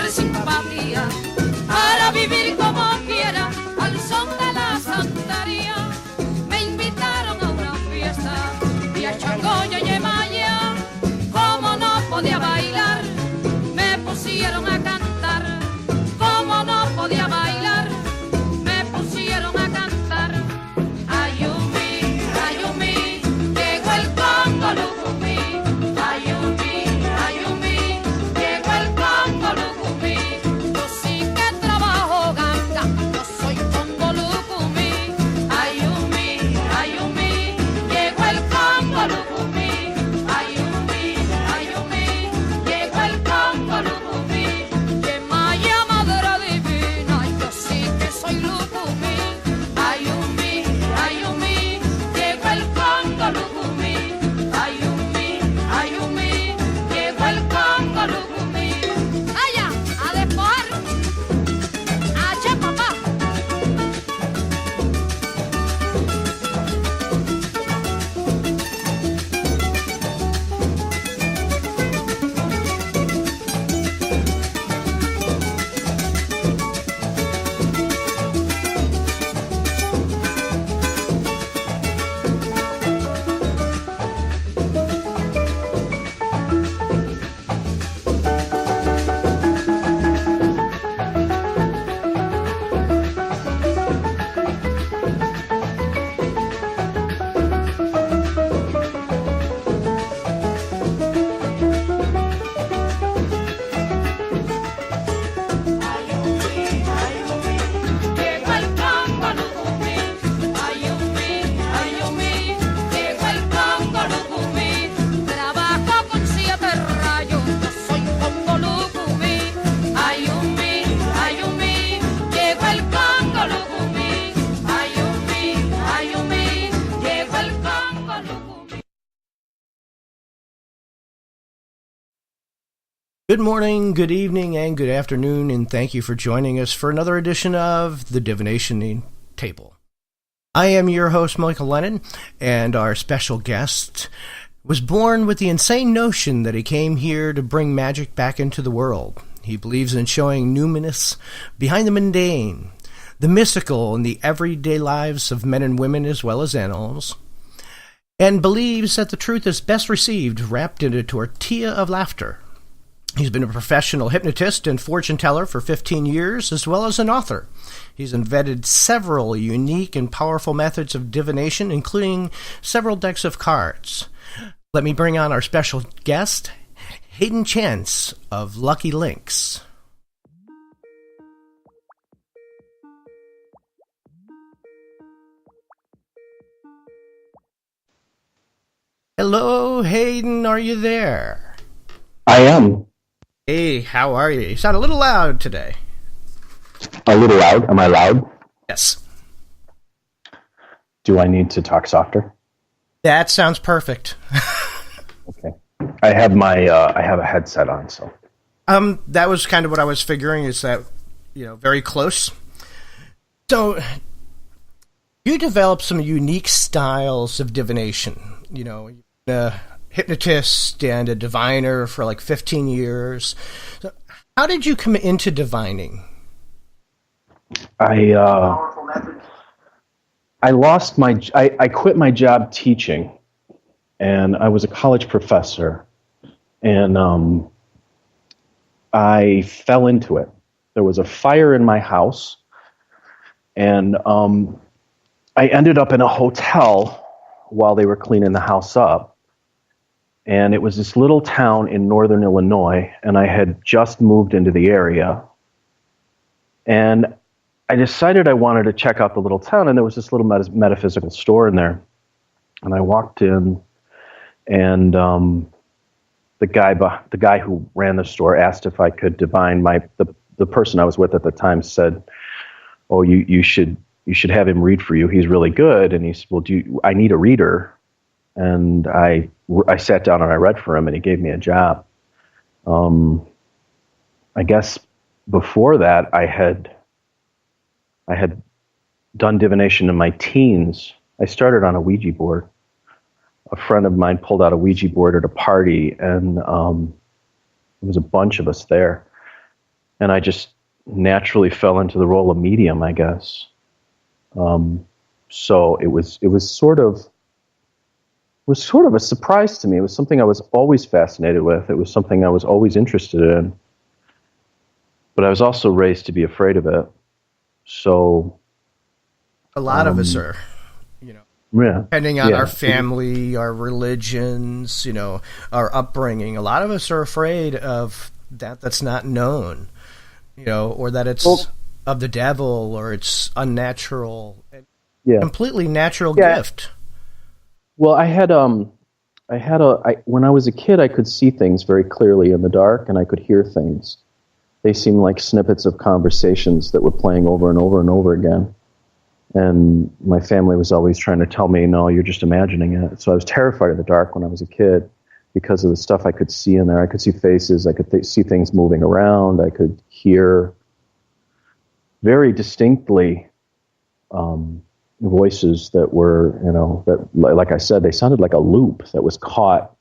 de simpatía para vivir como quiera al son de la santería. Me invitaron a una fiesta y a Changoyo y Maya. Como no podía bailar, me pusieron a cantar. Como no podía bailar, me pusieron a cantar. Ayumi, ayumi, llegó el Congo Lucumí. Ayumi, ayumi, llegó el Congo Lucumí. Yo sí que trabajo ganga, yo soy Congo Lucumí. Ayumi, ayumi, llegó el Congo Lucumí. Ayumi, ayumi, llegó el Congo Lucumí. Que Maya madre divina, yo sí que soy Lucumí. Ayumi, ayumi, llegó el Congo Lucumí. Ayumi, ayumi, llegó el Congo Lucumí. Allá, a despojar, allá papá. Llegó el Congo Lucumí. Ayumi, ayumi, llegó el Congo Lucumí. Trabajo con 7 rayos, yo soy Congo Lucumí. Ayumi, ayumi, llegó el Congo Lucumí. Ayumi, ayumi, llegó el Congo Lucumí. Good morning, good evening, and good afternoon, and thank you for joining us for another edition of the Divination Table. I am your host, Michael Lennon, and our special guest was born with the insane notion that he came here to bring magic back into the world. He believes in showing numinous behind the mundane, the mystical in the everyday lives of men and women as well as animals, and believes that the truth is best received wrapped in a tortilla of laughter. He's been a professional hypnotist and fortune teller for 15 years, as well as an author. He's invented several unique and powerful methods of divination, including several decks of cards. Let me bring on our special guest, Hayden Chance of Lucky Lynx. Hello, Hayden, are you there? I am. Hey, how are you? You sound a little loud today. A little loud. Am I loud? Yes. Do I need to talk softer? That sounds perfect. Okay. I have a headset on, so. That was kind of what I was figuring, is that, very close. So, you developed some unique styles of divination. A hypnotist and a diviner for like 15 years. So how did you come into divining? I quit my job teaching, and I was a college professor, and I fell into it. There was a fire in my house, and I ended up in a hotel while they were cleaning the house up. And it was this little town in northern Illinois, and I had just moved into the area. And I decided I wanted to check out the little town, and there was this little metaphysical store in there. And I walked in, and the guy who ran the store asked if I could divine. The person I was with at the time said, "Oh, you should have him read for you. He's really good." And he said, "Well, I need a reader." And I sat down and I read for him, and he gave me a job. I guess before that, I had done divination in my teens. I started on a Ouija board. A friend of mine pulled out a Ouija board at a party, and there was a bunch of us there. and I just naturally fell into the role of medium, I guess. So it was sort of a surprise to me. It was something I was always fascinated with. It was something I was always interested in, but I was also raised to be afraid of it. So a lot of us are, depending on our family, our religions, our upbringing. A lot of us are afraid of that's not known, or that it's of the devil, or it's unnatural. Completely natural gift. Well, when I was a kid, I could see things very clearly in the dark, and I could hear things. They seemed like snippets of conversations that were playing over and over and over again. And my family was always trying to tell me, no, you're just imagining it. So I was terrified of the dark when I was a kid because of the stuff I could see in there. I could see faces. I could see things moving around. I could hear very distinctly voices that were, that, like I said, they sounded like a loop that was caught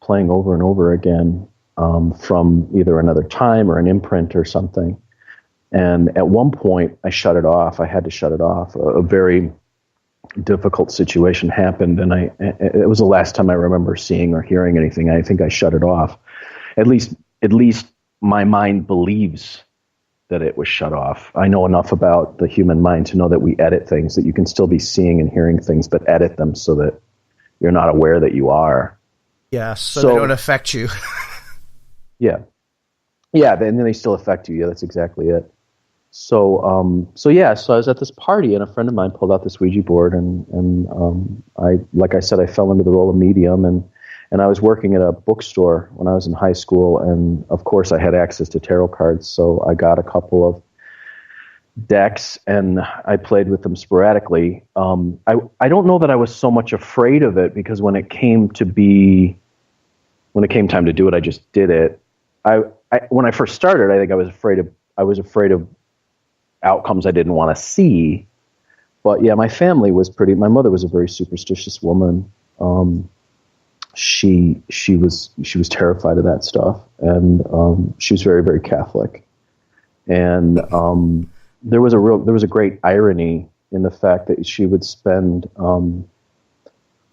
playing over and over again from either another time or an imprint or something. And at one point, I shut it off. I had to shut it off. A very difficult situation happened, and it was the last time I remember seeing or hearing anything. I think I shut it off. At least my mind believes that it was shut off. I know enough about the human mind to know that we edit things, that you can still be seeing and hearing things, but edit them so that you're not aware that you are. Yeah, so they don't affect you. Yeah, then they still affect you. Yeah, that's exactly it. So I was at this party, and a friend of mine pulled out this Ouija board, and like I said, I fell into the role of medium, and I was working at a bookstore when I was in high school, and of course I had access to tarot cards, so I got a couple of decks, and I played with them sporadically. I don't know that I was so much afraid of it, because when it came time to do it, I just did it. When I first started, I think I was afraid of outcomes I didn't want to see. But yeah, my mother was a very superstitious woman. She was terrified of that stuff, and she was very, very Catholic. And there was a great irony in the fact that she would spend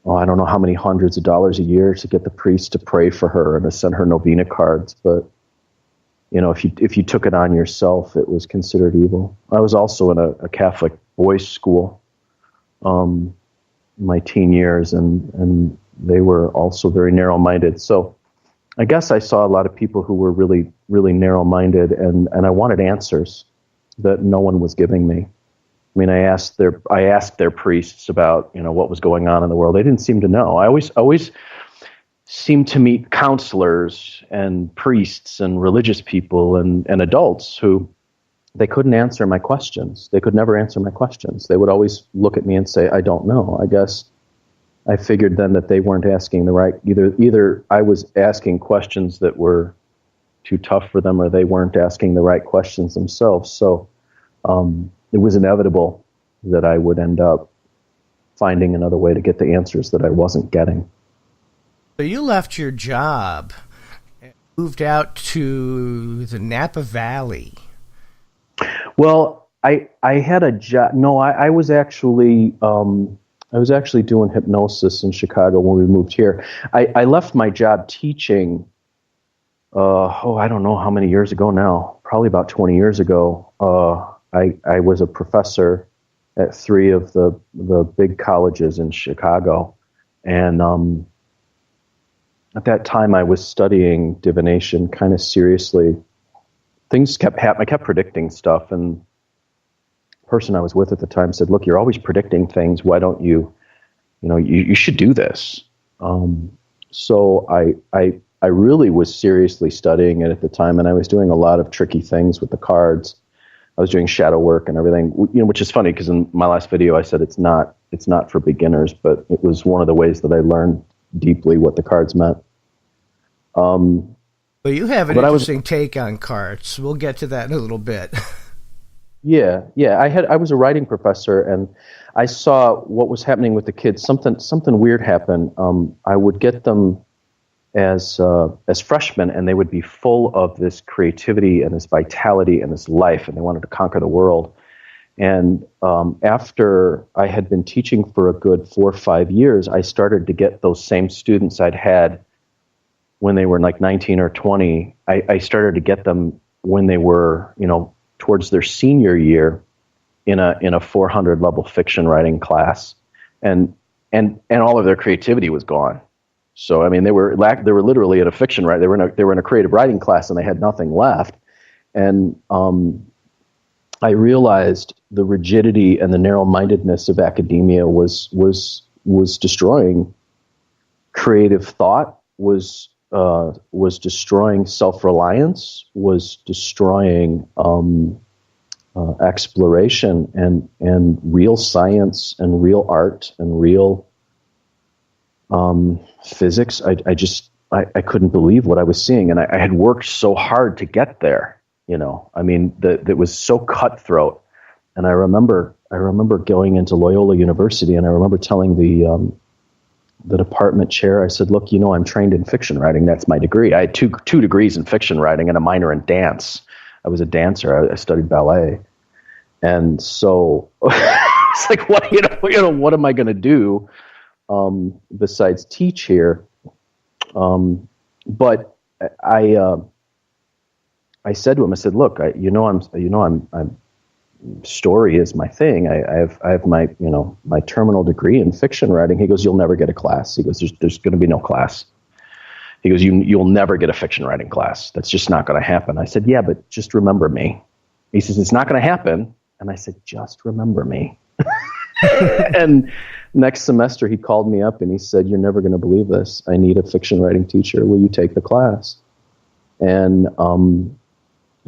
I don't know how many hundreds of dollars a year to get the priest to pray for her and to send her novena cards, but if you took it on yourself, it was considered evil. I was also in a Catholic boys' school my teen years, and they were also very narrow-minded. So I guess I saw a lot of people who were really, really narrow-minded, and I wanted answers that no one was giving me. I mean, I asked their priests about, what was going on in the world. They didn't seem to know. I always seemed to meet counselors and priests and religious people and adults who they couldn't answer my questions. They could never answer my questions. They would always look at me and say, I don't know. I guess I figured then that they weren't asking the right, either I was asking questions that were too tough for them, or they weren't asking the right questions themselves. So it was inevitable that I would end up finding another way to get the answers that I wasn't getting. So you left your job and moved out to the Napa Valley. Well, I had a job. No, I was actually doing hypnosis in Chicago when we moved here. I left my job teaching. I don't know how many years ago now. Probably about 20 years ago. I was a professor at 3 of the big colleges in Chicago, and at that time I was studying divination kind of seriously. Things kept happening. I kept predicting stuff, and the person I was with at the time said, "Look, you're always predicting things. Why don't you should do this." So I really was seriously studying it at the time, and I was doing a lot of tricky things with the cards. I was doing shadow work and everything, which is funny because in my last video I said it's not for beginners, but it was one of the ways that I learned deeply what the cards meant. Well, you have an interesting take on cards. We'll get to that in a little bit. Yeah. I was a writing professor, and I saw what was happening with the kids. Something weird happened. I would get them as freshmen, and they would be full of this creativity and this vitality and this life, and they wanted to conquer the world. And after I had been teaching for a good 4 or 5 years, I started to get those same students I'd had when they were like 19 or 20. I started to get them when they were, towards their senior year in a 400 level fiction writing class, and all of their creativity was gone. So I mean, they were literally in a fiction, right? They were in a creative writing class, and they had nothing left. And I realized the rigidity and the narrow-mindedness of academia was destroying creative thought, was destroying self-reliance, was destroying exploration and real science and real art and real physics. I couldn't believe what I was seeing, and I had worked so hard to get there. I mean, that was so cutthroat. And I remember going into Loyola University, and I remember telling the department chair, I said, "Look, I'm trained in fiction writing. That's my degree. I had two degrees in fiction writing and a minor in dance. I was a dancer. I studied ballet." And so it's like, what am I going to do besides teach here? But I said to him, I said, "Look, I'm story is my thing. I have my my terminal degree in fiction writing." He goes, "You'll never get a class." He goes, "There's going to be no class." He goes, "You'll never get a fiction writing class. That's just not going to happen." I said, "Yeah, but just remember me." He says, "It's not going to happen." And I said, "Just remember me." And next semester he called me up and he said, "You're never going to believe this. I need a fiction writing teacher. Will you take the class?"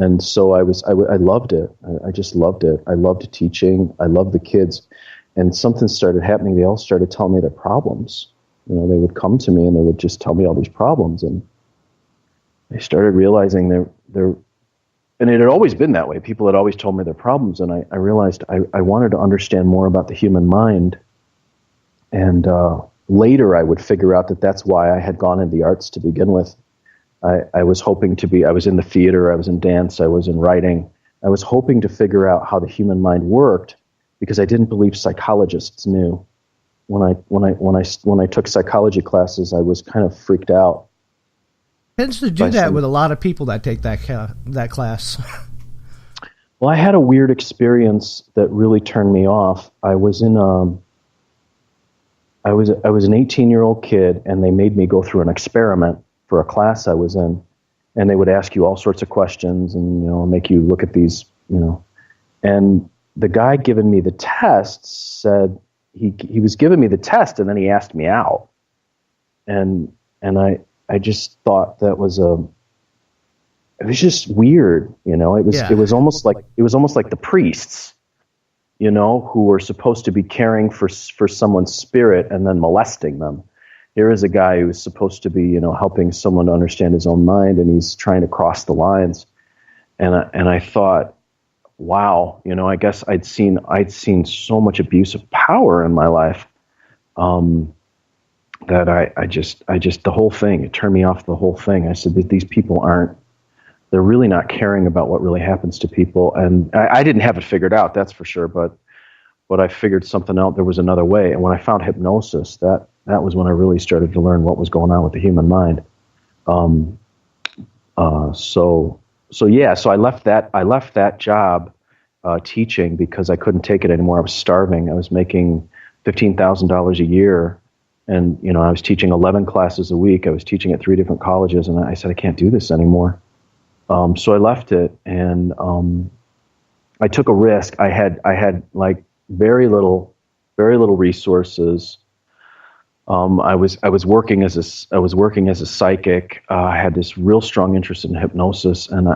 And so I loved it. I just loved it. I loved teaching. I loved the kids. And something started happening. They all started telling me their problems. They would come to me and they would just tell me all these problems. And I started realizing and it had always been that way. People had always told me their problems. And I realized I wanted to understand more about the human mind. And later I would figure out that that's why I had gone into the arts to begin with. I was hoping I was in the theater, I was in dance, I was in writing. I was hoping to figure out how the human mind worked because I didn't believe psychologists knew. When I took psychology classes, I was kind of freaked out. Tends to do that with a lot of people that take that class. Well, I had a weird experience that really turned me off. I was an 18-year-old kid, and they made me go through an experiment for a class I was in, and they would ask you all sorts of questions and, make you look at these, and the guy giving me the test said he was giving me the test and then he asked me out. And I just thought that was it was just weird. It was almost like the priests, who were supposed to be caring for someone's spirit and then molesting them. Here is a guy who's supposed to be, helping someone to understand his own mind, and he's trying to cross the lines. And I thought, wow, I guess I'd seen so much abuse of power in my life that I just the whole thing, it turned me off the whole thing. I said that these people they're really not caring about what really happens to people. And I didn't have it figured out, that's for sure, but I figured something out. There was another way. And when I found hypnosis, that was when I really started to learn what was going on with the human mind. So I left that job teaching because I couldn't take it anymore. I was starving. I was making $15,000 a year, and I was teaching 11 classes a week. I was teaching at 3 different colleges, and I said I can't do this anymore. So I left it, and I took a risk. I had like very little resources. I was working as a psychic. I had this real strong interest in hypnosis, and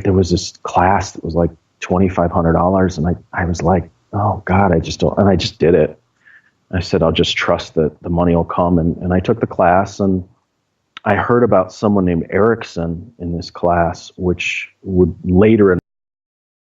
there was this class that was like $2,500, and I was like, oh God, I just don't, and I just did it. I said, I'll just trust that the money will come, and I took the class, and I heard about someone named Erickson in this class, which would later